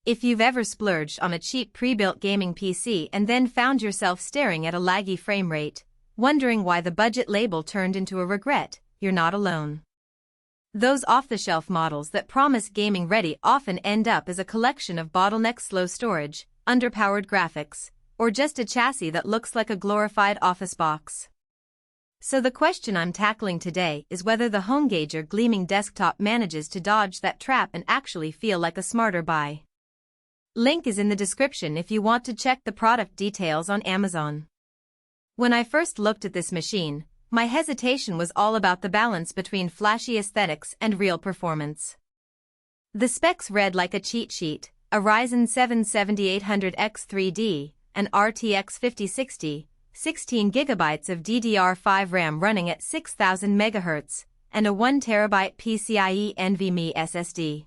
If you've ever splurged on a cheap pre-built gaming PC and then found yourself staring at a laggy frame rate, wondering why the budget label turned into a regret, you're not alone. Those off-the-shelf models that promise gaming ready often end up as a collection of bottleneck slow storage, underpowered graphics, or just a chassis that looks like a glorified office box. So the question I'm tackling today is whether the HOENGAGER Gleaming Desktop manages to dodge that trap and actually feel like a smarter buy. Link is in the description if you want to check the product details on Amazon. When I first looked at this machine, my hesitation was all about the balance between flashy aesthetics and real performance. The specs read like a cheat sheet: a Ryzen 7 7800X 3D, an RTX 5060, 16GB of DDR5 RAM running at 6000 MHz, and a 1TB PCIe NVMe SSD.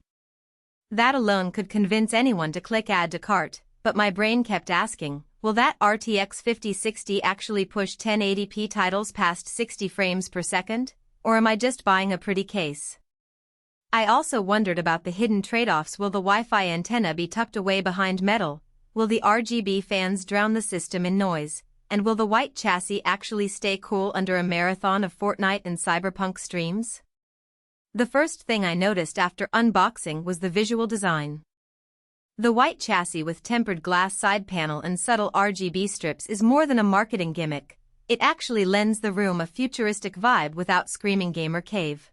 That alone could convince anyone to click Add to Cart, but my brain kept asking, will that RTX 5060 actually push 1080p titles past 60 frames per second, or am I just buying a pretty case? I also wondered about the hidden trade-offs. Will the Wi-Fi antenna be tucked away behind metal? Will the RGB fans drown the system in noise? And will the white chassis actually stay cool under a marathon of Fortnite and Cyberpunk streams? The first thing I noticed after unboxing was the visual design. The white chassis with tempered glass side panel and subtle RGB strips is more than a marketing gimmick. It actually lends the room a futuristic vibe without screaming gamer cave.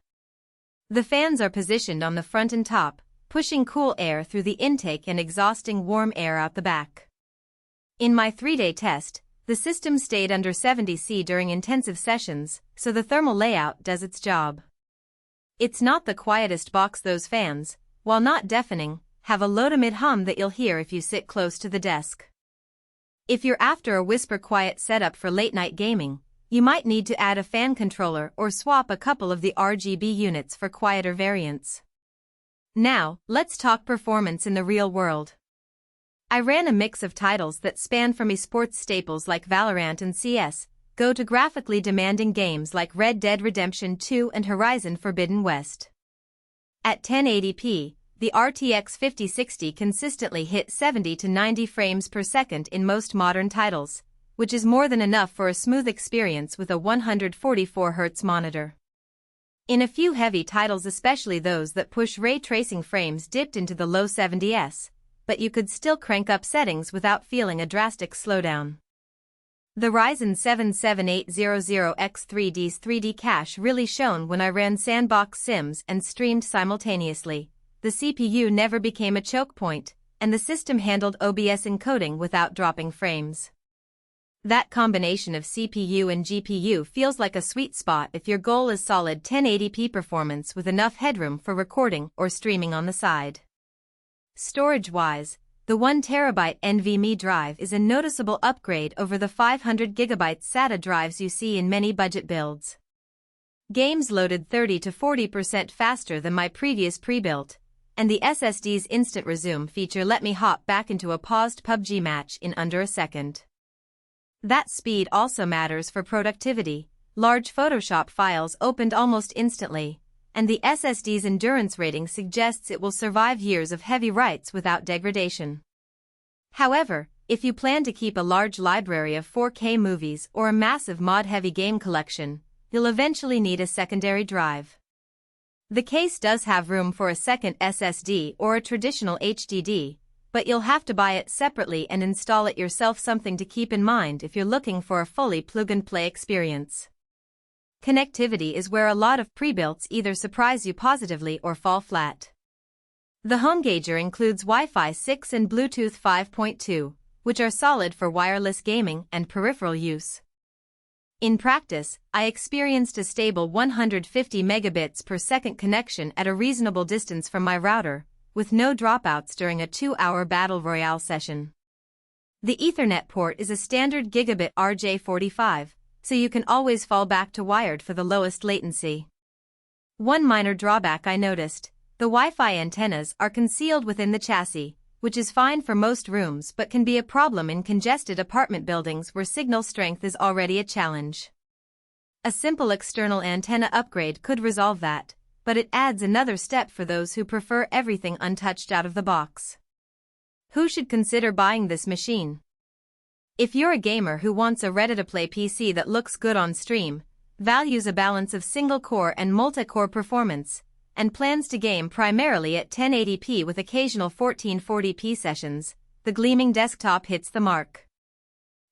The fans are positioned on the front and top, pushing cool air through the intake and exhausting warm air out the back. In my 3-day test, the system stayed under 70 degrees Celsius during intensive sessions, so the thermal layout does its job. It's not the quietest box. Those fans, while not deafening, have a low-to-mid hum that you'll hear if you sit close to the desk. If you're after a whisper-quiet setup for late-night gaming, you might need to add a fan controller or swap a couple of the RGB units for quieter variants. Now, let's talk performance in the real world. I ran a mix of titles that span from esports staples like Valorant and CS, go to graphically demanding games like Red Dead Redemption 2 and Horizon Forbidden West. At 1080p, the RTX 5060 consistently hit 70 to 90 frames per second in most modern titles, which is more than enough for a smooth experience with a 144Hz monitor. In a few heavy titles, especially those that push ray tracing, frames dipped into the low 70s, but you could still crank up settings without feeling a drastic slowdown. The Ryzen 7 7800X3D's 3D cache really shone when I ran sandbox sims and streamed simultaneously. The CPU never became a choke point, and the system handled OBS encoding without dropping frames. That combination of CPU and GPU feels like a sweet spot if your goal is solid 1080p performance with enough headroom for recording or streaming on the side. Storage-wise, the 1TB NVMe drive is a noticeable upgrade over the 500GB SATA drives you see in many budget builds. Games loaded 30 to 40% faster than my previous pre-built, and the SSD's instant resume feature let me hop back into a paused PUBG match in under a second. That speed also matters for productivity. Large Photoshop files opened almost instantly, and the SSD's endurance rating suggests it will survive years of heavy writes without degradation. However, if you plan to keep a large library of 4K movies or a massive mod-heavy game collection, you'll eventually need a secondary drive. The case does have room for a second SSD or a traditional HDD, but you'll have to buy it separately and install it yourself, something to keep in mind if you're looking for a fully plug-and-play experience. Connectivity is where a lot of pre-builts either surprise you positively or fall flat. The HOENGAGER includes Wi-Fi 6 and Bluetooth 5.2, which are solid for wireless gaming and peripheral use. In practice, I experienced a stable 150 megabits per second connection at a reasonable distance from my router, with no dropouts during a 2-hour Battle Royale session. The Ethernet port is a standard gigabit RJ45, so you can always fall back to wired for the lowest latency. One minor drawback I noticed: the Wi-Fi antennas are concealed within the chassis, which is fine for most rooms but can be a problem in congested apartment buildings where signal strength is already a challenge. A simple external antenna upgrade could resolve that, but it adds another step for those who prefer everything untouched out of the box. Who should consider buying this machine? If you're a gamer who wants a ready-to-play PC that looks good on stream, values a balance of single-core and multi-core performance, and plans to game primarily at 1080p with occasional 1440p sessions, the Gleaming desktop hits the mark.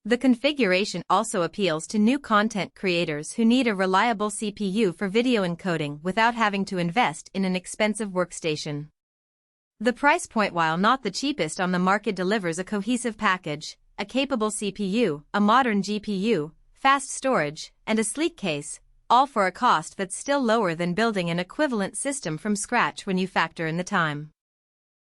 The configuration also appeals to new content creators who need a reliable CPU for video encoding without having to invest in an expensive workstation. The price point, while not the cheapest on the market, delivers a cohesive package: a capable CPU, a modern GPU, fast storage, and a sleek case, all for a cost that's still lower than building an equivalent system from scratch when you factor in the time,